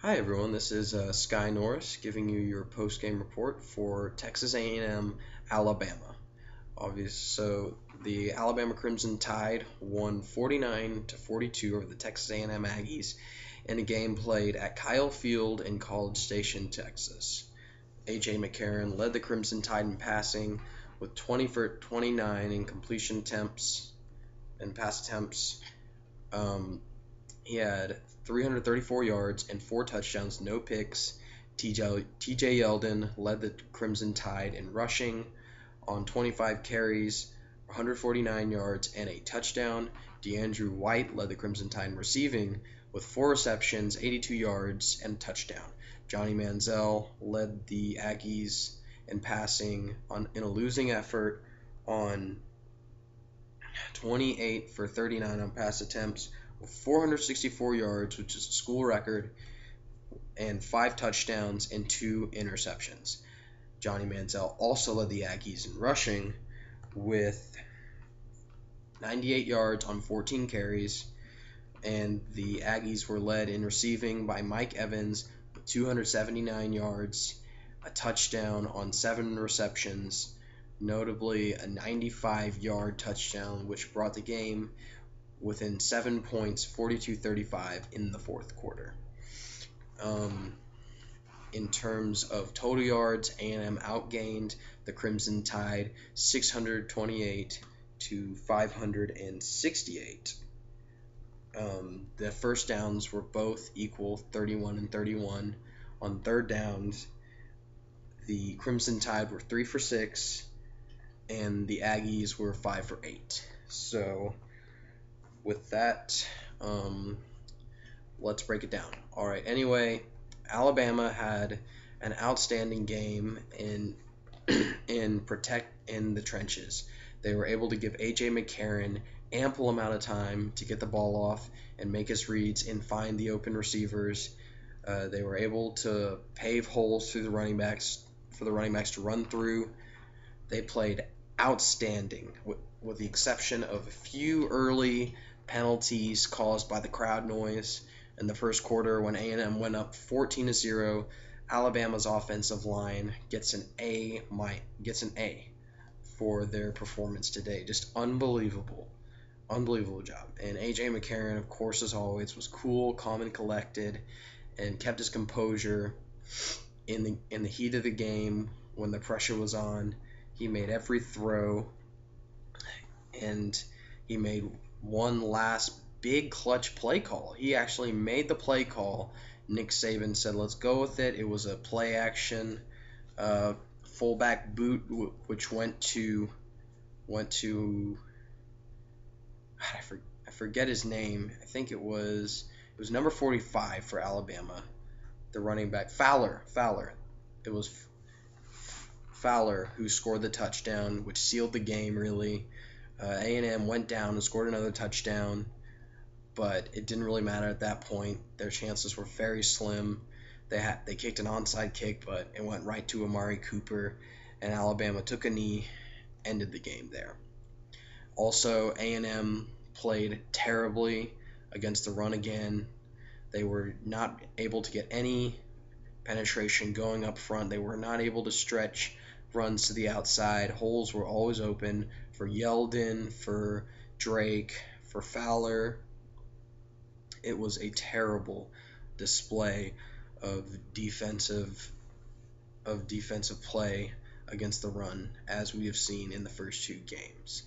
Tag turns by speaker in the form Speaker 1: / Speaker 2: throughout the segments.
Speaker 1: Hi everyone, this is Sky Norris giving you your post-game report for Texas A&M, Alabama. So the Alabama Crimson Tide won 49-42 over the Texas A&M Aggies in a game played at Kyle Field in College Station, Texas. A.J. McCarron led the Crimson Tide in passing with 20 for 29 in completion attempts and pass attempts. He had 334 yards and 4 touchdowns, no picks. TJ Yeldon led the Crimson Tide in rushing on 25 carries, 149 yards, and a touchdown. DeAndrew White led the Crimson Tide in receiving with 4 receptions, 82 yards, and a touchdown. Johnny Manziel led the Aggies in passing in a losing effort on 28 for 39 on pass attempts, 464 yards, which is a school record, and 5 touchdowns and 2 interceptions. Johnny Manziel also led the Aggies in rushing with 98 yards on 14 carries, and the Aggies were led in receiving by Mike Evans with 279 yards, a touchdown on 7 receptions, notably a 95-yard touchdown, which brought the game within 7 points, 42-35 in the fourth quarter. In terms of total yards, A&M outgained the Crimson Tide 628 to 568. The first downs were both equal, 31 and 31. On third downs, the Crimson Tide were 3 for 6, and the Aggies were 5 for 8. So with that, let's break it down. All right. Anyway, Alabama had an outstanding game in in the trenches. They were able to give A.J. McCarron ample amount of time to get the ball off and make his reads and find the open receivers. They were able to pave holes through the running backs for the running backs to run through. They played outstanding, with the exception of a few early penalties caused by the crowd noise in the first quarter when A&M went up 14-0. Alabama's offensive line gets an A for their performance today. Just unbelievable job. And A.J. McCarron, of course, as always, was cool, calm, and collected, and kept his composure in the heat of the game when the pressure was on. He made every throw, and he made one last big clutch play call. He actually made the play call. Nick Saban said, "Let's go with it." It was a play action fullback boot, which went to I forget his name. I think it was number 45 for Alabama, the running back Fowler. It was Fowler who scored the touchdown, which sealed the game really. A&M went down and scored another touchdown, but it didn't really matter at that point. Their chances were very slim. They kicked an onside kick, but it went right to Amari Cooper, and Alabama took a knee, ended the game there. Also, A&M played terribly against the run again. They were not able to get any penetration going up front. They were not able to stretch runs to the outside. Holes were always open for Yeldon, for Drake, for Fowler. It was a terrible display of defensive play against the run, as we have seen in the first 2 games.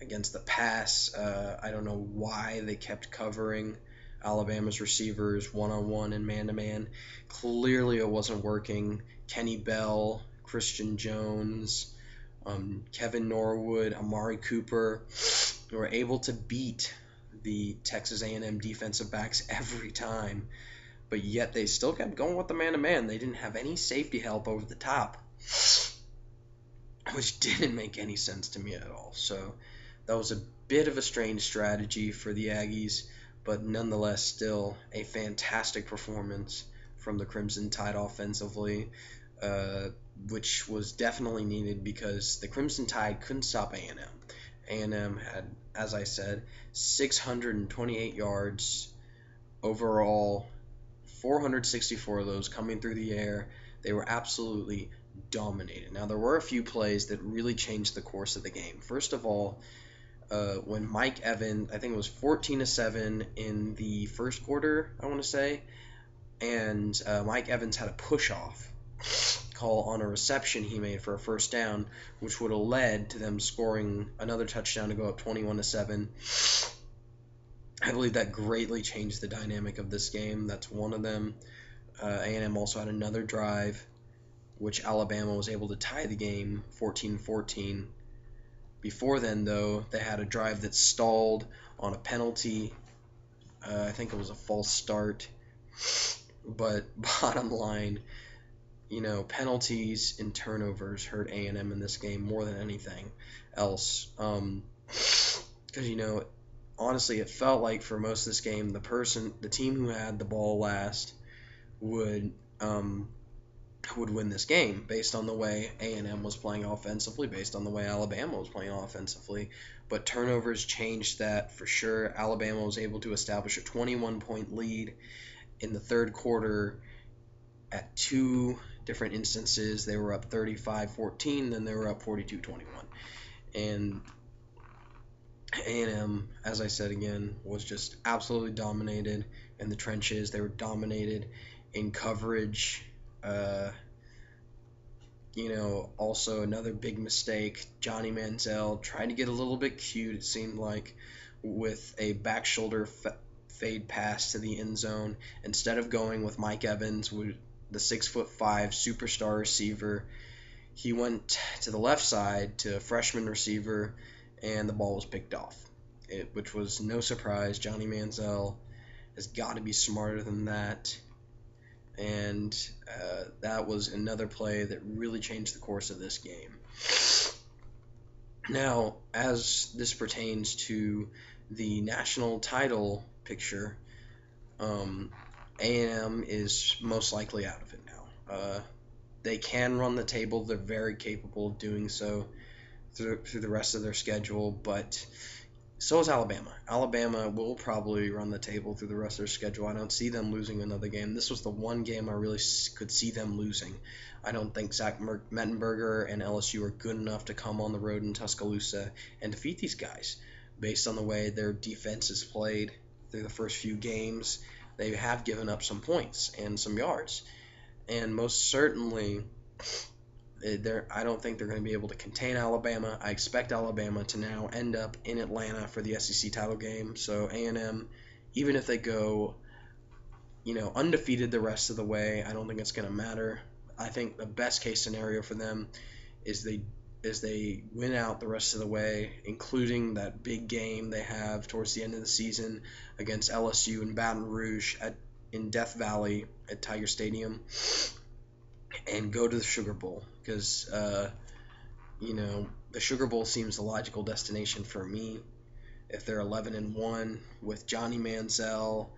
Speaker 1: Against the pass, I don't know why they kept covering Alabama's receivers one-on-one and man-to-man. Clearly it wasn't working. Kenny Bell, Christian Jones, Kevin Norwood, Amari Cooper were able to beat the Texas A&M defensive backs every time, but yet they still kept going with the man-to-man. They didn't have any safety help over the top, which didn't make any sense to me at all. So that was a bit of a strange strategy for the Aggies, but nonetheless still a fantastic performance from the Crimson Tide offensively, which was definitely needed because the Crimson Tide couldn't stop A&M. A&M had, as I said, 628 yards overall 464 of those coming through the air. They were absolutely dominated. Now, there were a few plays that really changed the course of the game. First of all, when Mike Evans, I think it was 14-7 in the first quarter, I want to say, and Mike Evans had a push-off call on a reception he made for a first down, which would have led to them scoring another touchdown to go up 21-7. I believe that greatly changed the dynamic of this game. That's one of them. A&M also had another drive, which Alabama was able to tie the game 14-14. Before then, though, they had a drive that stalled on a penalty. I think it was a false start. But bottom line, penalties and turnovers hurt A&M in this game more than anything else. Because, honestly, it felt like for most of this game, the team who had the ball last would win this game based on the way A&M was playing offensively, based on the way Alabama was playing offensively. But turnovers changed that for sure. Alabama was able to establish a 21-point lead in the third quarter at two different instances. They were up 35-14, then they were up 42-21. And A&M, as I said again, was just absolutely dominated in the trenches. They were dominated in coverage. Also another big mistake. Johnny Manziel tried to get a little bit cute, it seemed like, with a back shoulder fade pass to the end zone. Instead of going with Mike Evans, the 6'5" superstar receiver, he went to the left side to a freshman receiver, and the ball was picked off. Which was no surprise. Johnny Manziel has got to be smarter than that. And that was another play that really changed the course of this game. Now, as this pertains to the national title picture, A&M is most likely out of it now. They can run the table. They're very capable of doing so through the rest of their schedule, but so is Alabama. Alabama will probably run the table through the rest of their schedule. I don't see them losing another game. This was the one game I really could see them losing. I don't think Zach Mettenberger and LSU are good enough to come on the road in Tuscaloosa and defeat these guys. Based on the way their defense is played through the first few games, they have given up some points and some yards. And most certainly, I don't think they're going to be able to contain Alabama. I expect Alabama to now end up in Atlanta for the SEC title game. So A&M, even if they go, undefeated the rest of the way, I don't think it's going to matter. I think the best case scenario for them is they win out the rest of the way, including that big game they have towards the end of the season against LSU in Baton Rouge in Death Valley at Tiger Stadium, and go to the Sugar Bowl, because the Sugar Bowl seems the logical destination for me. If they're 11-1 with Johnny Manziel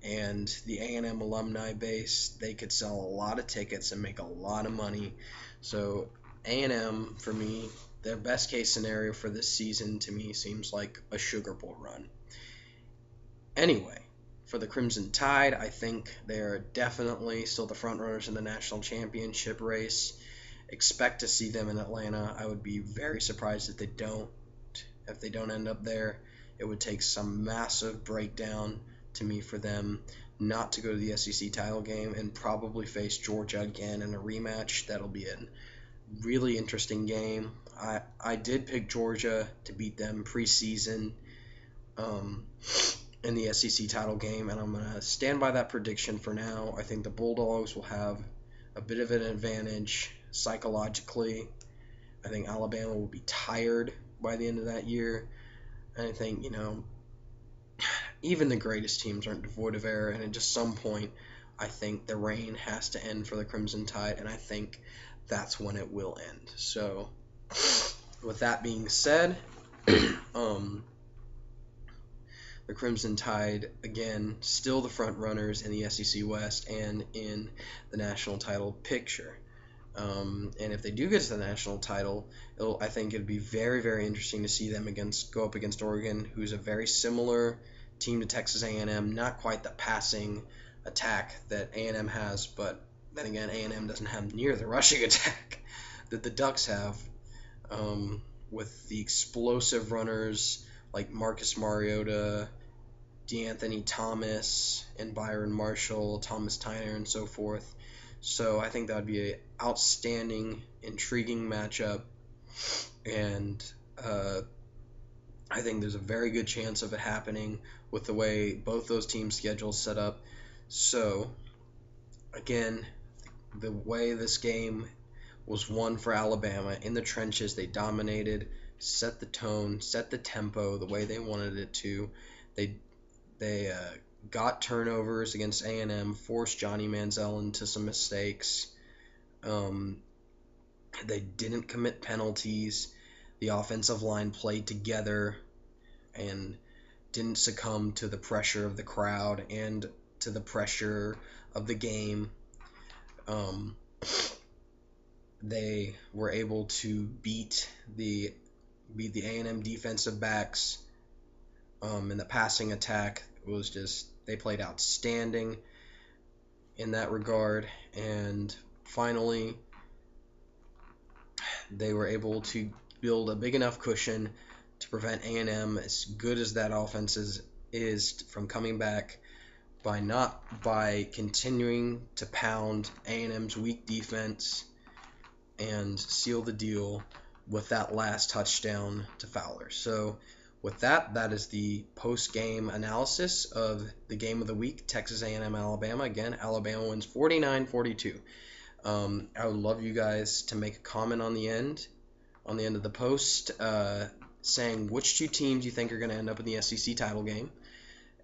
Speaker 1: and the A&M alumni base, they could sell a lot of tickets and make a lot of money. So A&M, for me, their best case scenario for this season to me seems like a Sugar Bowl run. Anyway, for the Crimson Tide, I think they're definitely still the front runners in the national championship race. Expect to see them in Atlanta. I would be very surprised if they don't. If they don't end up there, it would take some massive breakdown to me for them not to go to the SEC title game and probably face Georgia again in a rematch. That'll be a really interesting game. I did pick Georgia to beat them preseason in the SEC title game, and I'm going to stand by that prediction for now. I think the Bulldogs will have a bit of an advantage psychologically. I think Alabama will be tired by the end of that year. And I think, even the greatest teams aren't devoid of error, and at just some point, I think the reign has to end for the Crimson Tide, and I think that's when it will end. So, with that being said, the Crimson Tide, again, still the front runners in the SEC West and in the national title picture. And if they do get to the national title, I think it'd be very, very interesting to see them go up against Oregon, who's a very similar team to Texas A&M. Not quite the passing attack that A&M has, but then again, A&M doesn't have near the rushing attack that the Ducks have, with the explosive runners like Marcus Mariota, DeAnthony Thomas, and Byron Marshall, Thomas Tyner, and so forth. So I think that would be an outstanding, intriguing matchup, and I think there's a very good chance of it happening with the way both those teams' schedules set up. So, again, the way this game was won for Alabama in the trenches, they dominated, set the tone, set the tempo the way they wanted it to. They got turnovers against A&M, forced Johnny Manziel into some mistakes. They didn't commit penalties. The offensive line played together and didn't succumb to the pressure of the crowd and to the pressure of the game. They were able to beat the A&M defensive backs. In the passing attack, it was just they played outstanding in that regard. And finally, they were able to build a big enough cushion to prevent A&M, as good as that offense is from coming back, by continuing to pound A&M's weak defense and seal the deal with that last touchdown to Fowler. So with that, that is the post-game analysis of the game of the week, Texas A&M Alabama. Again, Alabama wins 49-42. I would love you guys to make a comment on the end of the post, saying which two teams you think are going to end up in the SEC title game,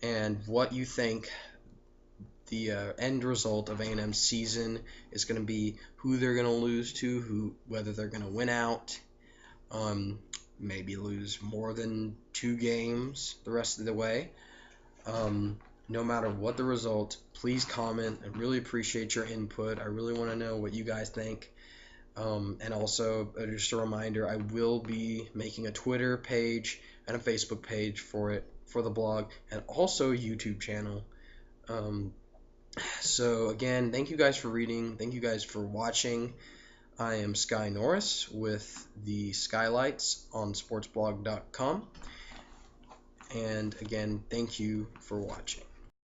Speaker 1: and what you think the end result of A&M's season is going to be, who they're going to lose to, whether they're going to win out, maybe lose more than 2 games the rest of the way. No matter what the result, please comment. I really appreciate your input. I really want to know what you guys think. And also, just a reminder, I will be making a Twitter page and a Facebook page for the blog, and also a YouTube channel. So again, thank you guys for reading. Thank you guys for watching. I am Sky Norris with the Skylights on sportsblog.com. And again, thank you for watching.